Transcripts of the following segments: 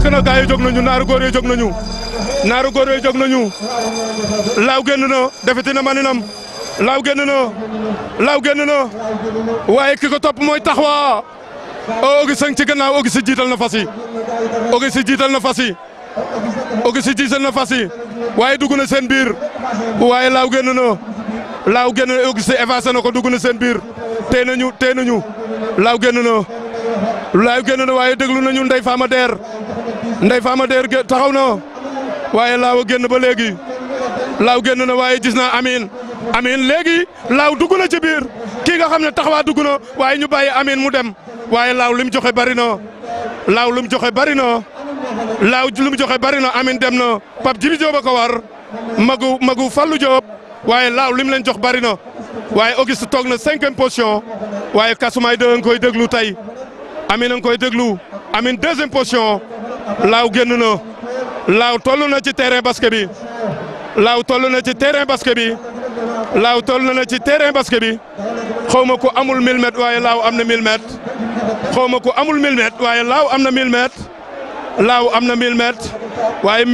tàkk na gaa yi jóg nañu naaru góor yi jóg nañu naaru góor yi jóg nañu laaw génn na defeti na maninam laaw génn na waaye ki ko topp mooy taxawaa Auguste ci gannaaw Auguste jiital na fas yi Auguste jiital na fas yi Auguste jiital na fas yi waaye dugg na seen biir waaye laaw génn na Auguste effacé na ko dugg na seen biir tee nañu laaw génn na waaye déglu nañu Ndeye Fama Der taxaw na waaye laaw a génn ba léegi laaw génn na waaye gis naa Amine léegi laaw dugg na ci biir kii nga xam ne taxawaa dugg na waaye ñu bàyyi Amine mu dem waaye laaw lim joxe bari na Amine dem na Pape Djibi Diop a ko war magu Fallou Diop waaye laaw lim leen jox bari na waaye Auguste toog na 5e position waaye Kasumay 2 nga koy déglu tey Amine nga koy déglu Amine 2e position laaw génn na laaw toll na ci terrain basket bi laaw toll na ci terrain basket bi xaw ma ko amul 1000 mètres waaye laaw am na 1000 mètres waaye laaw am na 1000 mètres waaye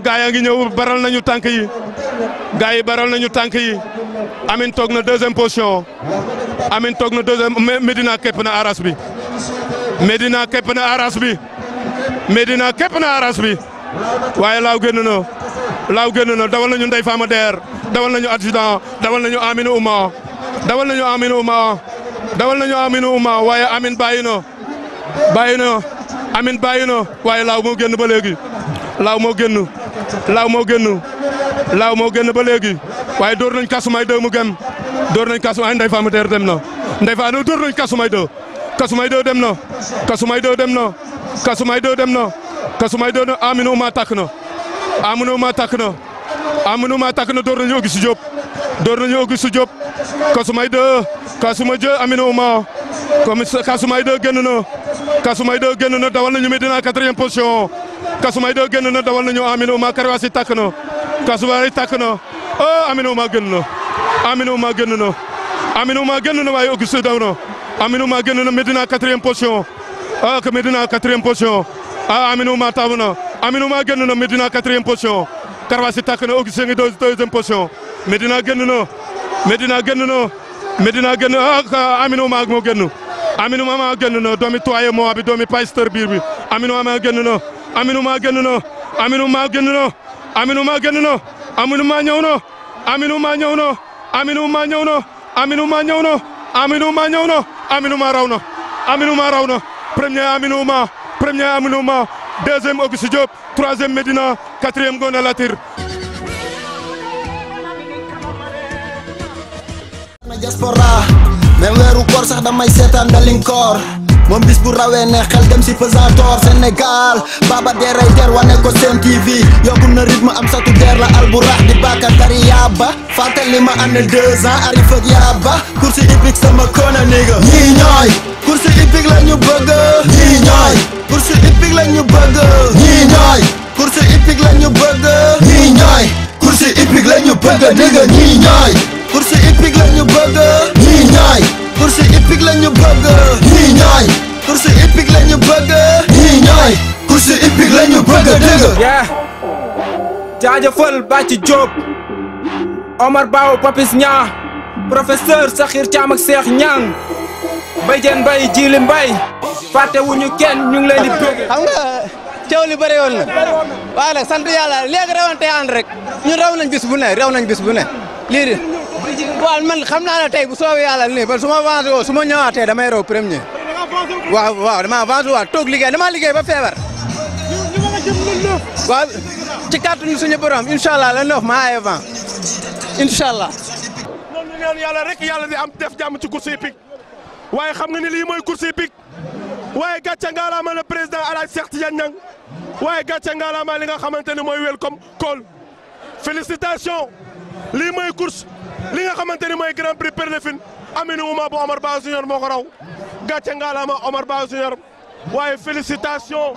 gaa yaa ngi ñëw baral nañu tànk yi Amine toog na 2e position Medina képp na aras bi Medina képp na aras bi waaye laaw génn na dawal nañu Ndeye Fama Der dawal nañu adjudant dawal nañu Aminou Oumah waaye Amine bàyyi na waaye laaw moo génn ba léegi laaw moo génn ba léegi waaye door nañ Kasumay 2 mu gem door nañ Kasumay Ndeye Fama Der dem na Ndeye Fama door nañ Kasumay 2 dem na Kasumay 2 Aminou Oumah takk na door nañu Auguste Diop Kasumay 2 Aminou Oumah Kasumay 2 génn na dawal nañu Medina 4e position Kasumay 2 génn na dawal nañu Aminou Oumah Karwasi takk na Kasumay takk na Aminou Oumah génn na waaye Auguste daw na Aminou Oumah génn na Medina 4e position Aminou Oumah taw na Aminou Oumah génn na Medina 4e position Karwasi takk na Auguste ngi 2e position Medina génn na Aminou Oumah moo génn Aminou Oumah génn na doomi toye moo bi doomi pasteur biir bi Aminou Oumah génn na Aminou Oumah ñëw na Aminou Oumah raw na premier Aminou Oumah 2e Auguste Diop 3e Medina 4e Gona Latir diaspora même weeru koor sax damay seetaan Dalinkoor moom bis bu rawee ne xel dem si pesantor Sénégal Baba deray der wane ko Sen TV yokku na rythme am satu der la alburax di bakatari yaaba fàttali ma ànd 2 ans arif ak yaaba course hippique sama kona nigga ñii ñooy course hippique la ñu bëgg ñii ñooy course hippique la ñu bëgg ñii ñooy course hippique la ñu bëgg ñii ñooy course hippique la ñu bëgg nigga ñii ñooy course hippique la ñu bëgg ñii ñooy course hippique la ñu bëgg ñii ñooy course hippique la ñu bëgg ñii ñooy course hippique la ñu bëgg dëgg jaajëfal Bàcci Diop Omar Baw Papis Ñaa professeur Sakhir Thiam ak Cheikh Ñang Bayjen Mbay Jili Mbay fàtte wuñu kenn ñu ngi leen di bëgg xam nga teew li bëri woon na waaye nag sant yàlla léegi rawante ànd rek ñun raw nañ bis bu ne lii de waaw man xam naa ne tey bu soobee yàlla nii ba su ma avancé woo su ma ñëwaatee damay raw premier waaw dama avancé waat toog liggéey dama liggéey ba feebar waaw ci kàttanu suñu borom incha allah le 9 maa avant incha allah. noonu ñaan yàlla rek yàlla di am def jàmm ci course hippique waaye xam nga ni lii mooy course hippique waaye gàcce ngalaama le président Alaaji Cheikh Tidiane Niang waaye gàcce ngalaama li nga xamante ni mooy welcome call félicitations lii mooy course li nga xamante ni mooy grand prix Perlefine Aminou Oumah bu Omar Ba Junior moo ko raw gàcce ngalaama Omar Ba Junior waaye félicitations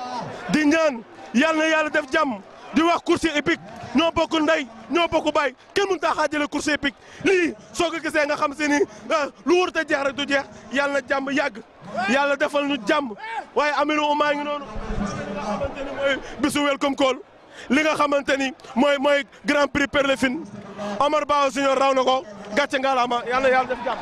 di ñaan yàlla na yàlla def jàmm di wax course hippique ñoo bokk ndey ñoo bokk baay kenn mënut a xaajale course hippique lii soo ko gisee nga xam si ni lu wër te jeex rek du jeex yàlla na jàmm yàgg yàlla defal ñu jàmm waaye Aminou Oumah ngi noonu xamante ni mooy bisu welcome call li nga xamante ni mooy grand prix Perlefine Omar Ba Junior raw na ko gàcce ngalaama yàlla def jàmm